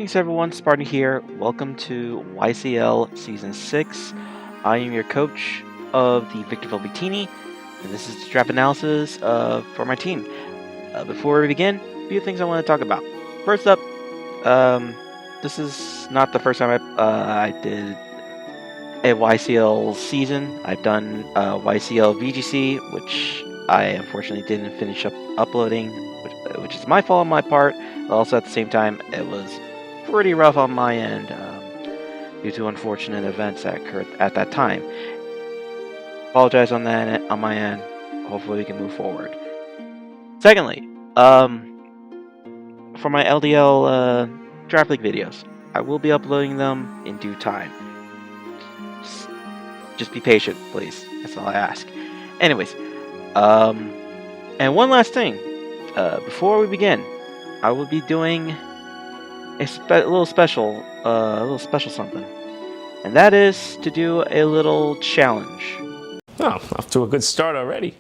Greetings everyone, Spartan here. Welcome to YCL Season 6. I am your coach of the Victorville Victini, and this is the draft analysis for my team. Before we begin, a few things I want to talk about. First up, this is not the first time I did a YCL season. I've done YCL VGC, which I unfortunately didn't finish up uploading, which is my fault on my part. Also, at the same time, it was pretty rough on my end due to unfortunate events that occurred at that time. Apologize on that on my end. Hopefully, we can move forward. Secondly, for my LDL draft league videos, I will be uploading them in due time. Just be patient, please. That's all I ask. Anyways, and one last thing, before we begin, I will be doing a little special something, and that is to do a little challenge. Oh, off to a good start already.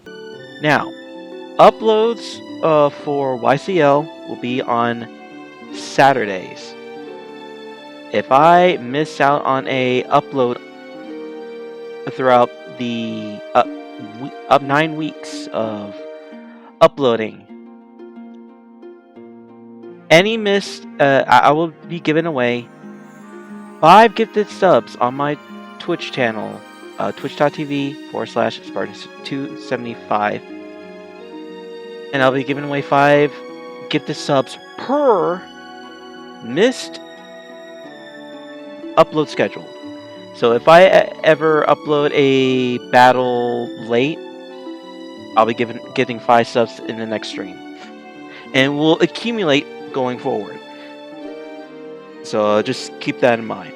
Now, uploads for YCL will be on Saturdays. If I miss out on a upload throughout the up 9 weeks of uploading, any missed, I will be giving away 5 gifted subs on my Twitch channel, twitch.tv/Spartan275, and I'll be giving away 5 gifted subs per missed upload schedule. So if I ever upload a battle late, I'll be getting 5 subs in the next stream, and we'll accumulate going forward. So just keep that in mind.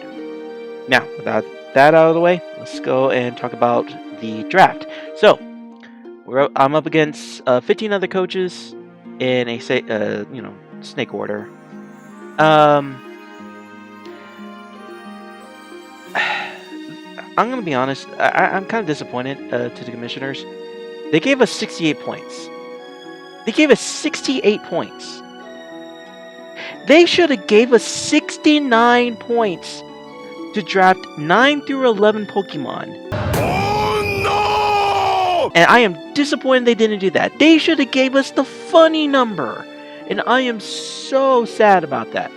Now, without that out of the way, let's go and talk about the draft. So I'm up against 15 other coaches in a snake order. I'm gonna be honest. I'm kind of disappointed to the commissioners. They gave us 68 points. They gave us 68 points. They should have gave us 69 points to draft 9 through 11 Pokemon. Oh no! And I am disappointed they didn't do that. They should have gave us the funny number. And I am so sad about that.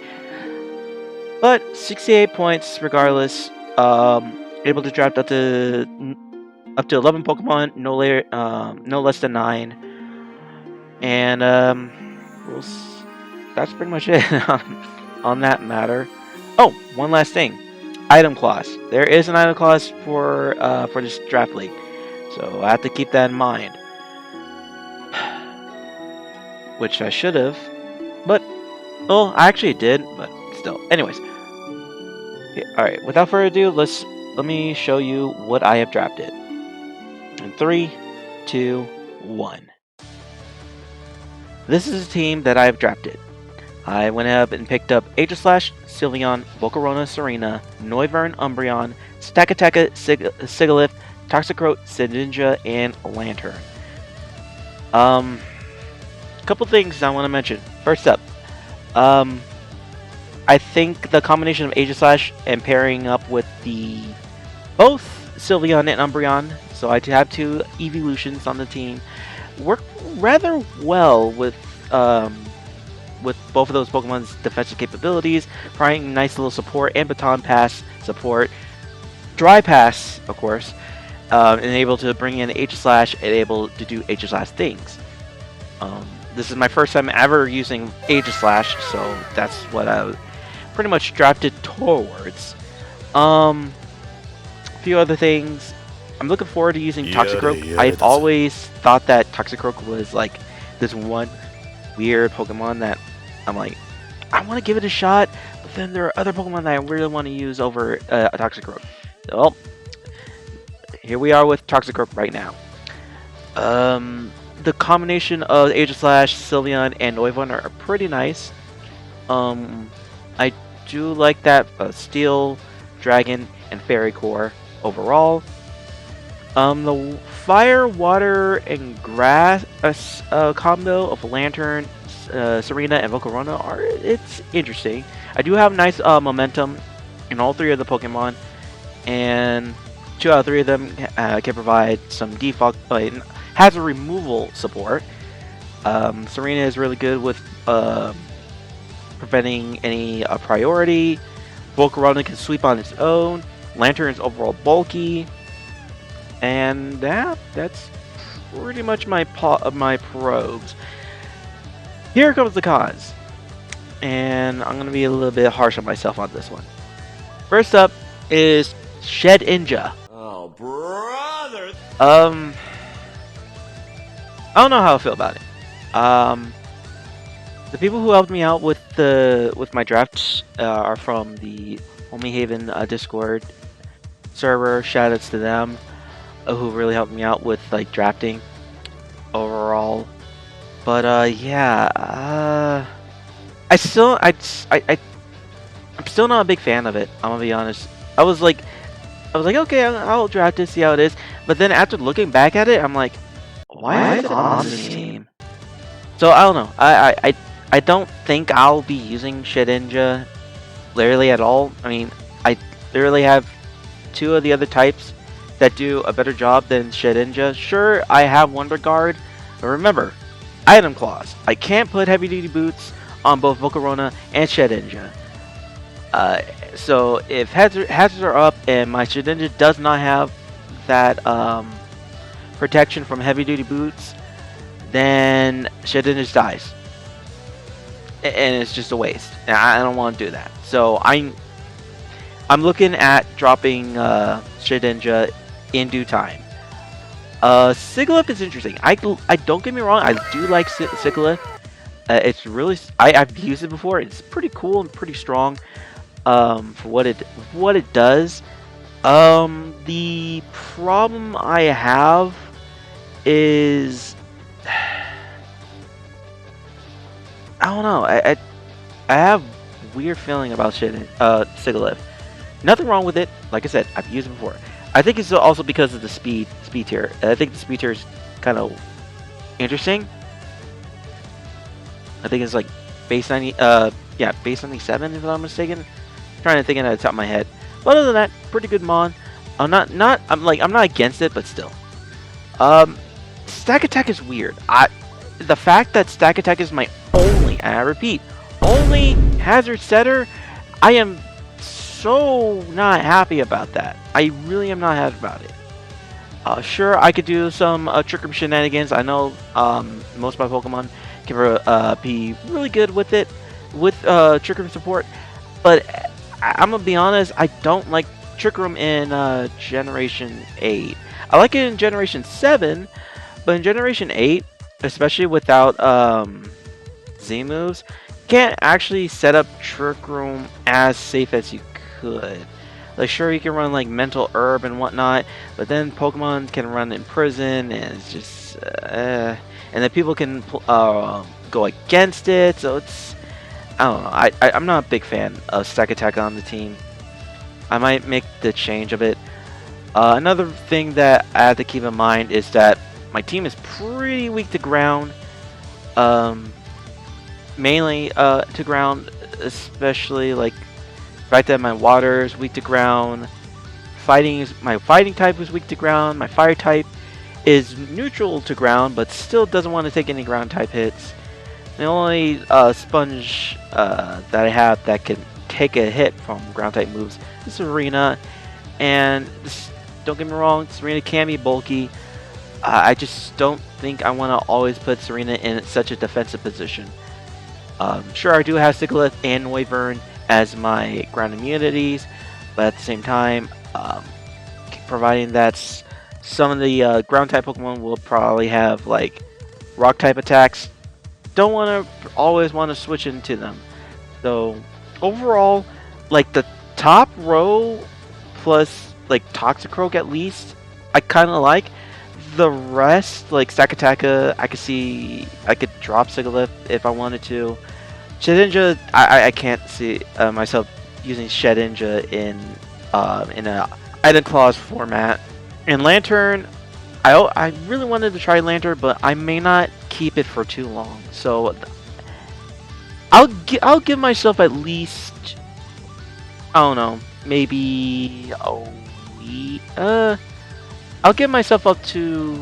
But 68 points regardless. Able to draft up to 11 Pokemon, no less than 9. And that's pretty much it on that matter. Oh, one last thing. Item clause. There is an item clause for this draft league, so I have to keep that in mind. Which I should have, but I actually did, but still. Anyways, all right. Without further ado, let me show you what I have drafted. In 3, 2, 1. This is a team that I have drafted. I went up and picked up Aegislash, Sylveon, Volcarona, Serena, Noivern, Umbreon, Stakataka, Sigilyph, Toxicroak, Sidinja, and Lantern. Couple things I want to mention. First up, I think the combination of Aegislash and pairing up with both Sylveon and Umbreon, so I have 2 evolutions on the team, work rather well with both of those Pokemon's defensive capabilities, providing nice little support and baton pass support, dry pass, of course, and able to bring in Aegislash and able to do Aegislash things. This is my first time ever using Aegislash, so that's what I pretty much drafted towards. A few other things. I'm looking forward to using Toxicroak. I've always thought that Toxicroak was like this one weird Pokemon that I'm like, I want to give it a shot, but then there are other Pokemon that I really want to use over Toxicroak. Well, here we are with Toxicroak right now. The combination of Aegislash, Sylveon, and Noivern are pretty nice. I do like that Steel, Dragon, and Fairy Core overall. The Fire, Water, and Grass combo of Lantern, Serena, and Volcarona it's interesting. I do have nice momentum in all three of the Pokemon, and 2 out of 3 of them can provide some default hazard removal support. Serena is really good with preventing any priority. Volcarona can sweep on its own. Lantern is overall bulky, and that's pretty much my pros. Here comes the cons, and I'm gonna be a little bit harsh on myself on this one. First up is Shedinja. Oh, brother! I don't know how I feel about it. The people who helped me out with my drafts are from the Homie Haven Discord server. Shoutouts to them who really helped me out with like drafting overall. But yeah, I'm still not a big fan of it. I'm gonna be honest. I was like, okay, I'll draft it, see how it is. But then after looking back at it, I'm like, why is it on this team? So I don't know. I don't think I'll be using Shedinja literally at all. I mean, I literally have 2 of the other types that do a better job than Shedinja. Sure, I have Wonder Guard, but remember, item clause. I can't put heavy duty boots on both Volcarona and Shedinja. So if hazards are up and my Shedinja does not have that protection from heavy duty boots, then Shedinja just dies. And it's just a waste. And I don't want to do that. So I'm looking at dropping Shedinja in due time. Sigilyph is interesting. I don't get me wrong. I do like Sigilyph. It's really I've used it before. It's pretty cool and pretty strong for what it does. The problem I have is I don't know. I have weird feeling about Sigilyph. Nothing wrong with it. Like I said, I've used it before. I think it's also because of the speed tier. I think the speed tier is kind of interesting. I think it's like base 90. Base 97 if I'm not mistaken. I'm trying to think it at the top of my head. But other than that, pretty good mon. I'm not against it, but still. Stack Attack is weird. The fact that Stack Attack is my only, and I repeat, only hazard setter, I am so not happy about that. I really am not happy about it. Sure, I could do some Trick Room shenanigans. I know most of my Pokemon can be really good with it, with Trick Room support, but I'm gonna be honest, I don't like Trick Room in Generation 8. I like it in Generation 7, but in Generation 8, especially without Z moves, can't actually set up Trick Room as safe as you could. Like, sure, you can run like Mental Herb and whatnot, but then Pokemon can run Imprison, and it's just and then people can go against it. So it's, I don't know. I'm not a big fan of Stack Attack on the team. I might make the change of it. Another thing that I have to keep in mind is that my team is pretty weak to ground. Mainly to ground, especially like the fact that my water is weak to ground. My fighting type is weak to ground. My fire type is neutral to ground, but still doesn't want to take any ground type hits. The only sponge that I have that can take a hit from ground type moves is Serena, and don't get me wrong, Serena can be bulky. I just don't think I want to always put Serena in such a defensive position. Sure, I do have Sigilyph and Noivern as my ground immunities, but at the same time, providing that some of the ground type Pokemon will probably have like rock type attacks, don't always want to switch into them. So overall, like the top row plus like Toxicroak at least, I kind of like. The rest, like Stack Attack, I could drop Sigilyph if I wanted to. Shedinja, I can't see myself using Shedinja in an item clause format. And Lantern, I really wanted to try Lantern, but I may not keep it for too long. So I'll give myself at least I don't know, maybe a week. I'll give myself up to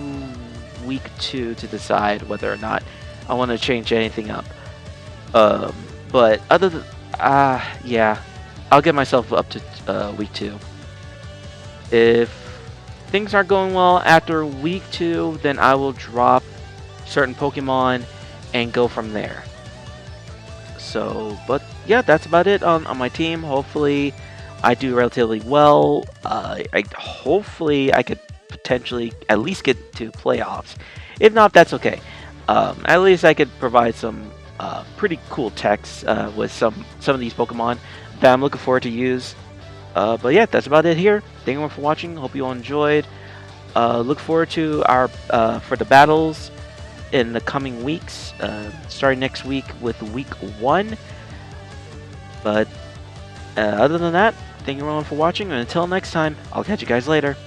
week 2 to decide whether or not I want to change anything up. Um, but other than, yeah, I'll give myself up to week 2. If things aren't going well after week 2, then I will drop certain Pokemon and go from there. So, but yeah, that's about it on my team. Hopefully, I do relatively well. Hopefully I could potentially at least get to playoffs. If not, that's okay. At least I could provide some pretty cool techs with some of these Pokemon that I'm looking forward to use. But yeah, that's about it here. Thank you all for watching. Hope you all enjoyed. Look forward to our for the battles in the coming weeks, starting next week with week 1. But other than that, thank you everyone for watching, and until next time, I'll catch you guys later.